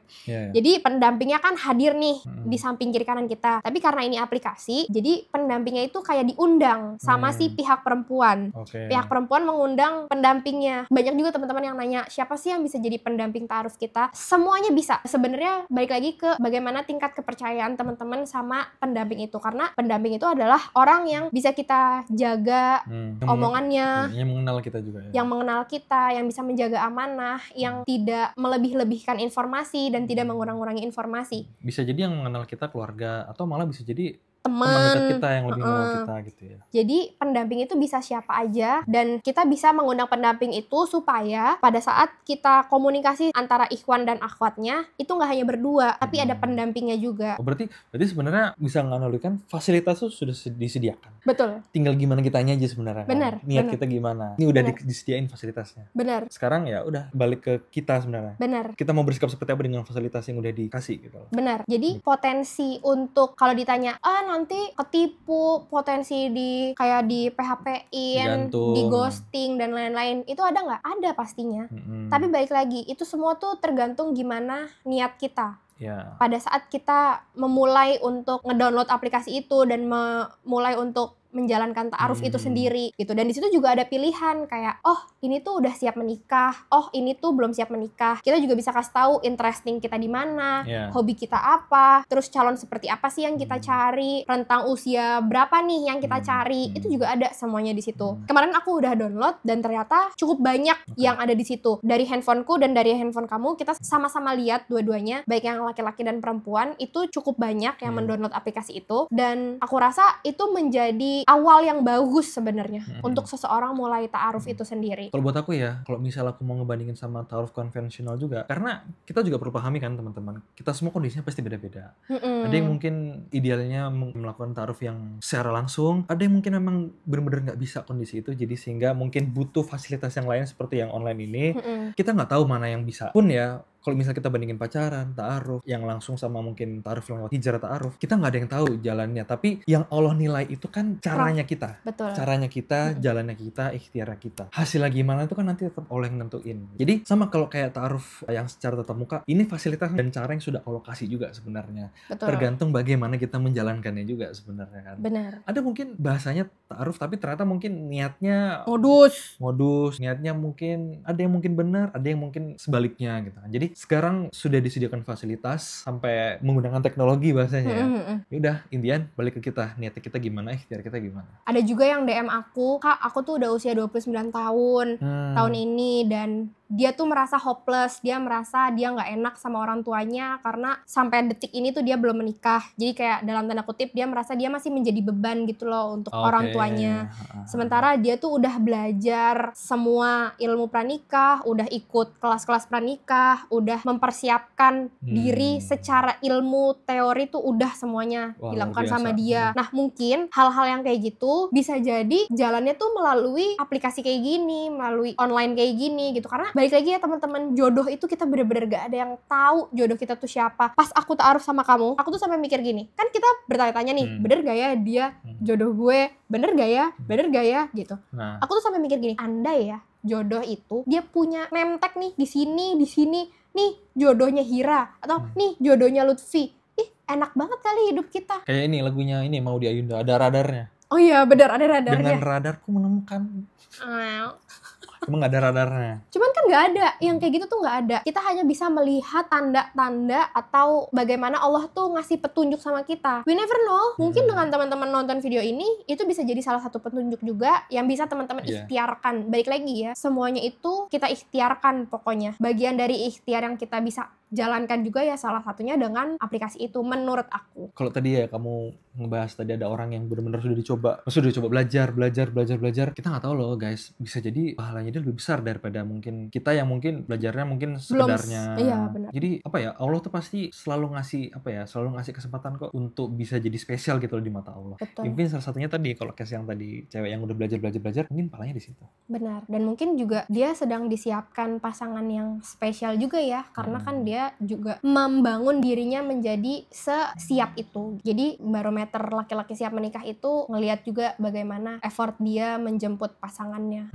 Jadi pendampingnya kan hadir nih di samping kiri kanan kita. Tapi karena ini aplikasi, jadi pendampingnya itu kayak diundang sama si pihak perempuan. Pihak perempuan mengundang pendampingnya. Banyak juga teman-teman yang nanya, siapa sih yang bisa jadi pendamping ta'aruf kita? Semuanya bisa. Sebenarnya balik lagi ke bagaimana tingkat kepercayaan teman-teman sama pendamping itu. Karena pendamping itu adalah orang yang bisa kita jaga omongannya. Yang mengenal kita juga ya. Yang mengenal kita, yang bisa menjaga amanah, yang tidak melebih-lebihkan informasi dan tidak mengurang-urangi informasi. Bisa jadi yang mengenal kita keluarga, atau malah bisa jadi teman dekat kita yang lebih mengenal kita gitu ya. Jadi pendamping itu bisa siapa aja, dan kita bisa mengundang pendamping itu supaya pada saat kita komunikasi antara ikhwan dan akhwatnya itu nggak hanya berdua, tapi ada pendampingnya juga. Berarti sebenarnya bisa menganalogikan fasilitas itu sudah disediakan. Betul. Tinggal gimana kitanya aja sebenarnya. Niat kita gimana. Ini udah disediain fasilitasnya. Benar. Sekarang ya udah balik ke kita sebenarnya. Benar. Kita mau bersikap seperti apa dengan fasilitas yang udah dikasih gitu. Benar. Jadi potensi untuk kalau ditanya nanti ketipu, potensi di kayak di PHP-in, di ghosting dan lain-lain, itu ada nggak? Ada pastinya. Tapi balik lagi, itu semua tuh tergantung gimana niat kita. Pada saat kita memulai untuk ngedownload aplikasi itu dan memulai untuk menjalankan ta'aruf itu sendiri gitu. Dan di situ juga ada pilihan kayak ini tuh udah siap menikah, ini tuh belum siap menikah. Kita juga bisa kasih tahu interesting kita di mana, hobi kita apa, terus calon seperti apa sih yang kita cari, rentang usia berapa nih yang kita cari. Itu juga ada semuanya di situ. Kemarin aku udah download dan ternyata cukup banyak yang ada di situ. Dari handphoneku dan dari handphone kamu, kita sama-sama lihat dua-duanya, baik yang laki-laki dan perempuan, itu cukup banyak yang mendownload aplikasi itu. Dan aku rasa itu menjadi dari awal yang bagus sebenarnya untuk seseorang mulai ta'aruf itu sendiri. Kalau buat aku ya, kalau misal aku mau ngebandingin sama ta'aruf konvensional juga, karena kita juga perlu pahami kan teman-teman, kita semua kondisinya pasti beda-beda. Ada yang mungkin idealnya melakukan ta'aruf yang secara langsung, ada yang mungkin memang benar-benar nggak bisa kondisi itu, jadi sehingga mungkin butuh fasilitas yang lain seperti yang online ini. Kita nggak tahu mana yang bisa pun ya. Kalau misalnya kita bandingin pacaran, ta'aruf, yang langsung sama mungkin ta'aruf lewat hijrah ta'aruf, kita nggak ada yang tahu jalannya. Tapi yang Allah nilai itu kan caranya kita. Betul. Caranya kita, jalannya kita, ikhtiarnya kita. Hasilnya gimana itu kan nanti tetap Allah yang nentuin. Jadi sama kalau kayak ta'aruf yang secara tatap muka, ini fasilitas dan cara yang sudah Allah kasih juga sebenarnya. Betul. Tergantung bagaimana kita menjalankannya juga sebenarnya kan. Benar. Ada mungkin bahasanya ta'aruf, tapi ternyata mungkin niatnya modus, niatnya mungkin ada yang mungkin benar, ada yang mungkin sebaliknya gitu kan. Jadi sekarang sudah disediakan fasilitas sampai menggunakan teknologi bahasanya ya. Ya udah, Indian balik ke kita, niatnya kita gimana, ikhtiar kita gimana. Ada juga yang DM aku, Kak, aku tuh udah usia 29 tahun tahun ini, dan dia tuh merasa hopeless, dia merasa dia nggak enak sama orang tuanya karena sampai detik ini tuh dia belum menikah. Jadi kayak dalam tanda kutip dia merasa dia masih menjadi beban gitu loh untuk orang tuanya. Sementara dia tuh udah belajar semua ilmu pranikah, udah ikut kelas-kelas pranikah, udah mempersiapkan diri secara ilmu teori tuh udah semuanya dilakukan sama dia. Nah mungkin hal-hal yang kayak gitu bisa jadi jalannya tuh melalui aplikasi kayak gini, melalui online kayak gini gitu. Karena balik lagi ya teman-teman, jodoh itu kita bener-bener gak ada yang tahu jodoh kita tuh siapa. Pas aku ta'aruf sama kamu, aku tuh sampai mikir gini, kan kita bertanya-tanya nih, bener gak ya dia jodoh gue, bener gak ya gitu. Aku tuh sampai mikir gini, andai ya jodoh itu dia punya name tag nih di sini, nih jodohnya Hira atau nih jodohnya Lutfi, enak banget kali hidup kita. Kayak ini lagunya ini Maudy Ayunda, ada radarnya. Oh iya benar, ada radarnya. Dengan radarku menemukan. Emang gak ada radarnya. Cuman kan gak ada, yang kayak gitu tuh gak ada. Kita hanya bisa melihat tanda-tanda atau bagaimana Allah tuh ngasih petunjuk sama kita. We never know, mungkin dengan teman-teman nonton video ini, itu bisa jadi salah satu petunjuk juga yang bisa teman-teman ikhtiarkan. Balik lagi ya, semuanya itu kita ikhtiarkan pokoknya. Bagian dari ikhtiar yang kita bisa jalankan juga ya salah satunya dengan aplikasi itu menurut aku. Kalau tadi ya kamu ngebahas tadi ada orang yang benar-benar sudah coba belajar, kita nggak tahu loh guys, bisa jadi pahalanya dia lebih besar daripada mungkin kita yang mungkin belajarnya mungkin sekedarnya. Iya, benar. Jadi apa ya, Allah tuh pasti selalu ngasih kesempatan kok untuk bisa jadi spesial gitu loh di mata Allah. Betul. Mungkin salah satunya tadi kalau case yang tadi cewek yang udah belajar mungkin pahalanya di situ. Benar, dan mungkin juga dia sedang disiapkan pasangan yang spesial juga ya, karena kan dia juga membangun dirinya menjadi sesiap itu. Jadi barometer laki-laki siap menikah itu ngelihat juga bagaimana effort dia menjemput pasangannya.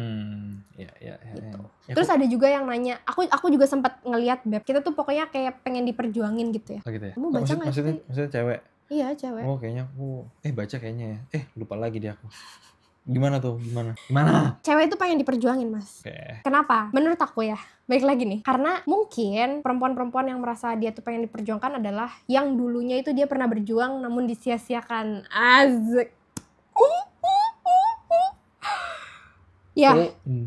Gitu. Ya, terus ada juga yang nanya, aku juga sempat ngelihat Beb, kita tuh pokoknya kayak pengen diperjuangin gitu ya. Oh gitu ya. Kamu baca nggak sih? Maksudnya cewek? Iya cewek. Oh kayaknya aku baca kayaknya ya. Lupa lagi dia aku. Gimana tuh? Gimana? Cewek itu pengen diperjuangin, Mas. Kenapa? Menurut aku ya, baik lagi nih. Karena mungkin perempuan-perempuan yang merasa dia tuh pengen diperjuangkan adalah yang dulunya itu dia pernah berjuang namun disia-siakan. Azek. Ya,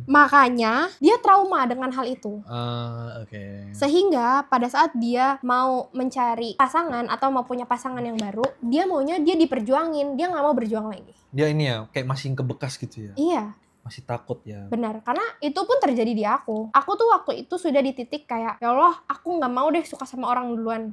makanya dia trauma dengan hal itu. Sehingga pada saat dia mau mencari pasangan atau mau punya pasangan yang baru, dia maunya dia diperjuangin, dia nggak mau berjuang lagi. Dia ini ya, kayak masih kebekas gitu ya? Iya. Masih takut ya? Benar, karena itu pun terjadi di aku. Aku tuh waktu itu sudah di titik kayak, ya Allah, aku nggak mau deh suka sama orang duluan.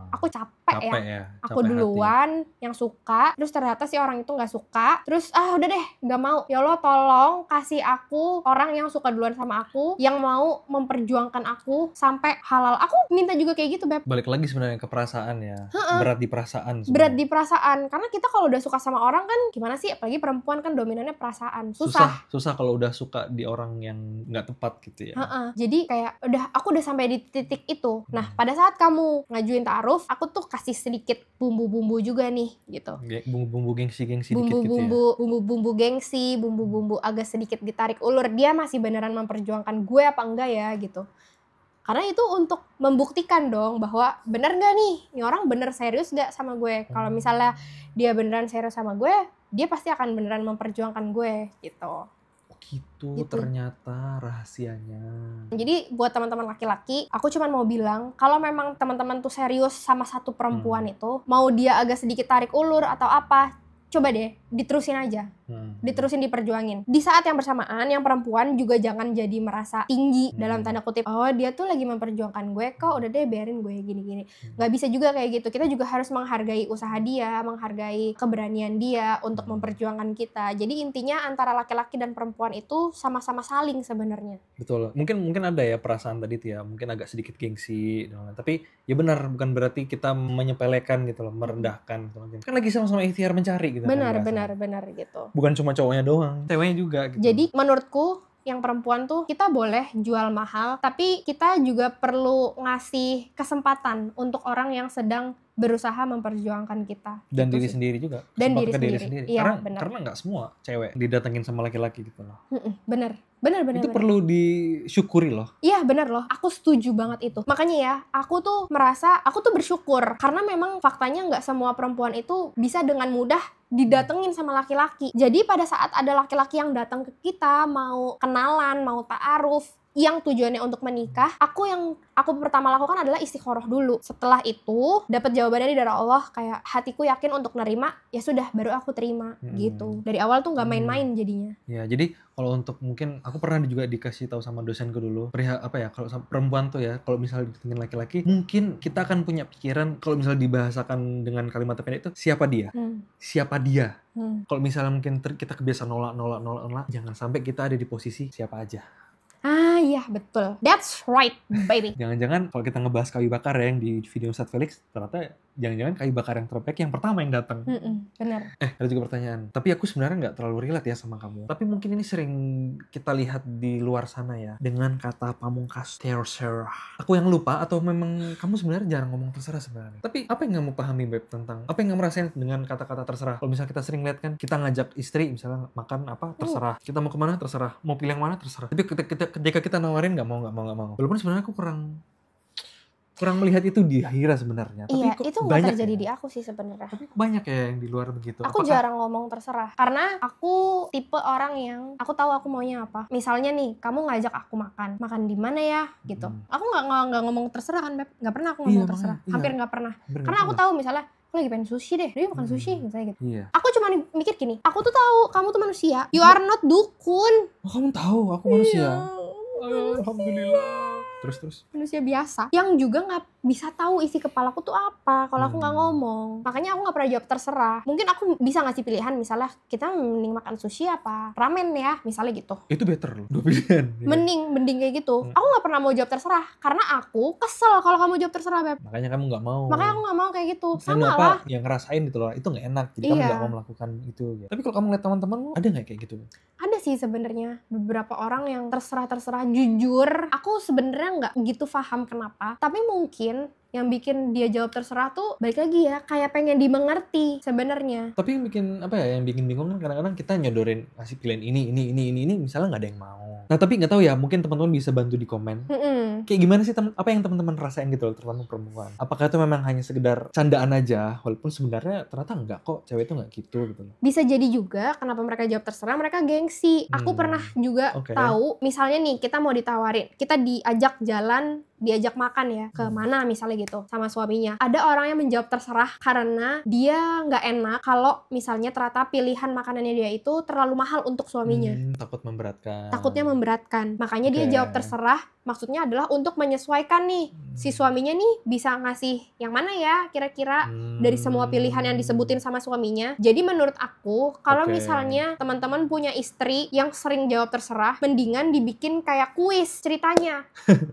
Aku capek ya. Aku duluan yang suka, terus ternyata si orang itu nggak suka, terus udah deh nggak mau. Ya Allah tolong kasih aku orang yang suka duluan sama aku, yang mau memperjuangkan aku sampai halal. Aku minta juga kayak gitu Beb. Balik lagi sebenarnya ke perasaan ya. Berat di perasaan sebenarnya. Berat di perasaan, karena kita kalau udah suka sama orang kan gimana sih, apalagi perempuan kan dominannya perasaan. Susah kalau udah suka di orang yang nggak tepat gitu ya. Jadi kayak aku udah sampai di titik itu. Nah pada saat kamu ngajuin ta'aruf, aku tuh kasih sedikit bumbu-bumbu juga nih gitu. Bumbu-bumbu gengsi dikit gitu ya. Bumbu-bumbu gengsi, bumbu-bumbu agak sedikit ditarik ulur. Dia masih beneran memperjuangkan gue apa enggak ya gitu. Karena itu untuk membuktikan dong bahwa bener gak nih, ini orang bener serius gak sama gue. Kalau misalnya dia beneran serius sama gue, dia pasti akan beneran memperjuangkan gue gitu. Gitu ternyata rahasianya. Jadi buat teman-teman laki-laki, aku cuma mau bilang kalau memang teman-teman tuh serius sama satu perempuan itu, mau dia agak sedikit tarik ulur atau apa, coba deh diterusin aja. Diterusin, diperjuangin. Di saat yang bersamaan, yang perempuan juga jangan jadi merasa tinggi dalam tanda kutip. Oh, dia tuh lagi memperjuangkan gue kok, udah deh biarin gue gini-gini. Gak bisa juga kayak gitu. Kita juga harus menghargai usaha dia, menghargai keberanian dia untuk memperjuangkan kita. Jadi intinya antara laki-laki dan perempuan itu sama-sama saling sebenarnya. Betul. Mungkin ada ya perasaan tadi tuh ya, mungkin agak sedikit gengsi, tapi ya benar, bukan berarti kita menyepelekan gitu loh, merendahkan gitu. Kan lagi sama-sama ikhtiar mencari gitu. Benar gitu. Bukan cuma cowoknya doang, ceweknya juga gitu. Jadi menurutku yang perempuan tuh kita boleh jual mahal, tapi kita juga perlu ngasih kesempatan untuk orang yang sedang berusaha memperjuangkan kita. Dan gitu diri sih. sendiri juga. Dan diri Diri sendiri. Iya, karena nggak semua cewek didatengin sama laki-laki gitu loh. Bener. Itu perlu disyukuri loh. Iya bener loh, aku setuju banget itu. Makanya ya, aku tuh merasa, aku tuh bersyukur. Karena memang faktanya nggak semua perempuan itu bisa dengan mudah didatengin sama laki-laki. Jadi pada saat ada laki-laki yang datang ke kita, mau kenalan, mau ta'aruf, yang tujuannya untuk menikah, aku pertama lakukan adalah istikharah dulu. Setelah itu dapat jawabannya dari Allah, kayak hatiku yakin untuk nerima, ya sudah baru aku terima gitu. Dari awal tuh nggak main-main jadinya. Ya, jadi kalau untuk mungkin aku pernah juga dikasih tahu sama dosenku dulu, perihal apa ya, kalau perempuan tuh ya, kalau misalnya didatengin laki-laki, mungkin kita akan punya pikiran kalau misalnya dibahasakan dengan kalimat pendek itu, siapa dia? Siapa dia? Kalau misalnya mungkin kita kebiasaan nolak, jangan sampai kita ada di posisi siapa aja. Ah iya betul, that's right baby. Jangan-jangan kalau kita ngebahas kayu bakar ya yang di video Ustadz Felix, ternyata jangan-jangan kayu bakar yang terbaik yang pertama yang datang. Benar. Ada juga pertanyaan, tapi aku sebenarnya nggak terlalu relate ya sama kamu, tapi mungkin ini sering kita lihat di luar sana ya, dengan kata pamungkas terserah. Aku yang lupa atau memang kamu sebenarnya jarang ngomong terserah sebenarnya? Tapi apa yang kamu pahami Beb tentang apa yang kamu rasain dengan kata-kata terserah? Kalau misalnya kita sering lihat kan, kita ngajak istri misalnya makan apa terserah, kita mau kemana terserah, mau pilih yang mana terserah, tapi ketika kita nawarin nggak mau. Walaupun sebenarnya aku kurang melihat itu di Hira sebenarnya. Iya, tapi itu nggak terjadi di aku sih sebenarnya. Tapi banyak ya yang di luar begitu. Aku jarang ngomong terserah, karena aku tipe orang yang aku tahu aku maunya apa. Misalnya nih, kamu ngajak aku makan di mana ya, gitu. Aku nggak ngomong terserah kan, Beb. Nggak pernah aku ngomong terserah. Hampir nggak pernah. Karena aku tahu misalnya, aku lagi pengen sushi deh, dia makan sushi, misalnya gitu. Iya. Aku cuma mikir gini, aku tuh tahu kamu tuh manusia, you are not dukun. Oh, kamu tahu aku manusia. Alhamdulillah. Terus Manusia biasa yang juga nggak bisa tahu isi kepalaku tuh apa kalau aku nggak ngomong. Makanya aku nggak pernah jawab terserah. Mungkin aku bisa ngasih pilihan, misalnya kita mending makan sushi apa ramen ya, misalnya gitu. Itu better loh, 2 pilihan. Mending kayak gitu. Aku nggak pernah mau jawab terserah karena aku kesel kalau kamu jawab terserah, Beb. Makanya kamu nggak mau. Makanya aku nggak mau kayak gitu. Sama Sama apa lah. yang ngerasain gitu loh, itu nggak enak. Jadi kamu nggak mau melakukan itu. Ya. Tapi kalau kamu lihat teman-temanmu, ada nggak kayak gitu? Ada sih sebenarnya beberapa orang yang terserah. Jujur, aku sebenarnya nggak gitu paham kenapa. Tapi mungkin yang bikin dia jawab terserah tuh balik lagi ya, kayak pengen dimengerti sebenarnya. Tapi yang bikin apa ya, yang bikin bingung kan kadang-kadang kita nyodorin ngasih pilihan ini misalnya nggak ada yang mau. Nah tapi nggak tahu ya, mungkin teman-teman bisa bantu di komen. Kayak gimana sih apa yang teman-teman rasain gitu loh, terutama perempuan. Apakah itu memang hanya sekedar candaan aja, walaupun sebenarnya ternyata enggak kok, cewek itu nggak gitu loh. Bisa jadi juga kenapa mereka jawab terserah, mereka gengsi. Aku pernah juga tahu, misalnya nih kita mau ditawarin, kita diajak jalan, diajak makan ya, ke mana misalnya gitu sama suaminya. Ada orang yang menjawab terserah karena dia nggak enak kalau misalnya ternyata pilihan makanannya dia itu terlalu mahal untuk suaminya. Takut memberatkan. Takutnya memberatkan. Makanya dia jawab terserah, maksudnya adalah untuk menyesuaikan nih, si suaminya nih bisa ngasih yang mana ya kira-kira dari semua pilihan yang disebutin sama suaminya. Jadi menurut aku, kalau misalnya teman-teman punya istri yang sering jawab terserah, mendingan dibikin kayak kuis ceritanya.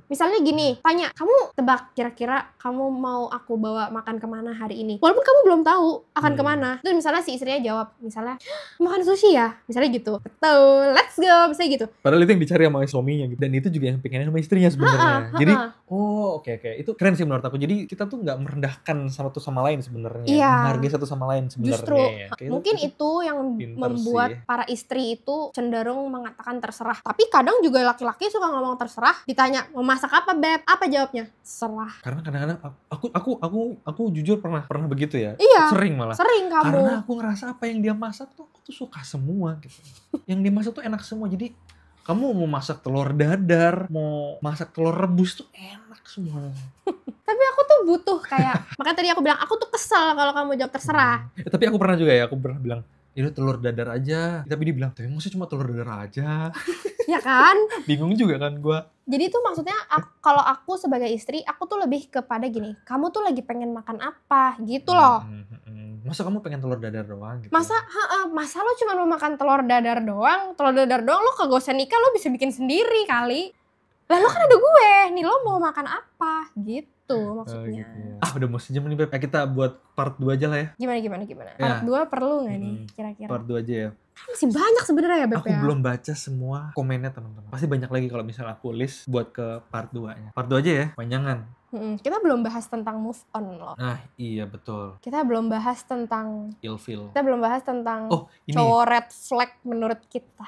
Misalnya gini, tanya, kamu tebak kira-kira kamu mau aku bawa makan kemana hari ini? Walaupun kamu belum tahu akan kemana. Terus misalnya si istrinya jawab, misalnya makan sushi ya, misalnya gitu. Betul, let's go, misalnya gitu. Padahal itu yang dicari sama suaminya gitu. Dan itu juga yang pengennya sama istrinya sebenarnya. Jadi, oke. Itu keren sih menurut aku. Jadi kita tuh nggak merendahkan satu sama lain sebenarnya. Menghargai satu sama lain sebenarnya. Justru mungkin itu yang membuat para istri itu cenderung mengatakan terserah. Tapi kadang juga laki-laki suka ngomong terserah. Ditanya mau masak apa, Beb? Apa jawabnya? Serah. Karena kadang-kadang aku jujur pernah begitu ya. Iya. Sering malah. Sering kamu. Karena aku ngerasa apa yang dia masak tuh aku tuh suka semua gitu. Yang dia masak tuh enak semua. Jadi kamu mau masak telur dadar, mau masak telur rebus tuh enak semua. Tapi aku tuh butuh kayak, makanya tadi aku bilang, aku tuh kesel kalau kamu jawab terserah. Tapi aku pernah juga ya, aku pernah bilang, itu telur dadar aja. Tapi dia bilang, tapi maksudnya cuma telur dadar aja. Ya kan? Bingung juga kan gue. Jadi tuh maksudnya kalau aku sebagai istri, aku tuh lebih kepada gini, kamu tuh lagi pengen makan apa gitu loh. Masa kamu pengen telur dadar doang gitu? Masa lo cuma mau makan telur dadar doang lo kagak usah nikah, lo bisa bikin sendiri kali. Lah lo kan ada gue, nih lo mau makan apa gitu maksudnya. Gitu ya. Udah mau sejam nih Beb, kita buat part 2 aja lah ya. Gimana? Part 2 perlu gak nih kira-kira? Part 2 aja ya. Masih banyak sebenarnya ya Beb. Aku belum baca semua komennya teman-teman. Pasti banyak lagi kalau misalnya aku list buat ke part 2-nya. Part 2 aja ya, panjangan. Kita belum bahas tentang move on loh. Nah iya betul. Kita belum bahas tentang ilfeel. Kita belum bahas tentang ini. Cowok red flag menurut kita.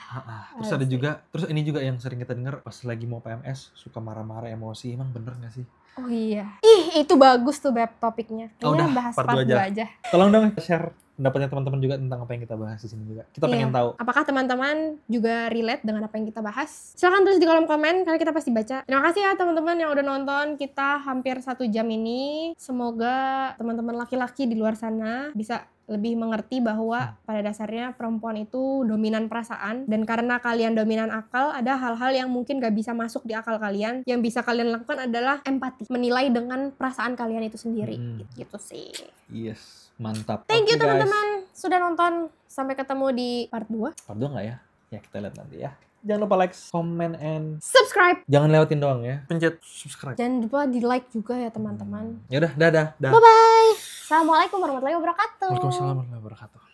Terus ada juga, ini juga yang sering kita dengar pas lagi mau PMS suka marah-marah emosi. Emang bener gak sih? Oh iya. Itu bagus tuh Beb topiknya. Udah bahas part 2 aja. Tolong dong share pendapatnya teman-teman juga tentang apa yang kita bahas di sini juga. Kita pengen tahu. Apakah teman-teman juga relate dengan apa yang kita bahas? Silahkan tulis di kolom komen, karena kita pasti baca. Terima kasih ya teman-teman yang udah nonton kita hampir 1 jam ini. Semoga teman-teman laki-laki di luar sana bisa lebih mengerti bahwa pada dasarnya perempuan itu dominan perasaan, dan karena kalian dominan akal, ada hal-hal yang mungkin gak bisa masuk di akal kalian. Yang bisa kalian lakukan adalah empati, menilai dengan perasaan kalian itu sendiri. Gitu sih. Yes, mantap. Thank you teman-teman sudah nonton. Sampai ketemu di part 2. Part 2 gak ya? Ya kita lihat nanti ya. Jangan lupa like, comment, and subscribe. Jangan lewatin doang ya. Pencet subscribe. Jangan lupa di like juga ya teman-teman. Yaudah, dadah. Bye-bye. Assalamualaikum warahmatullahi wabarakatuh. Waalaikumsalam warahmatullahi wabarakatuh.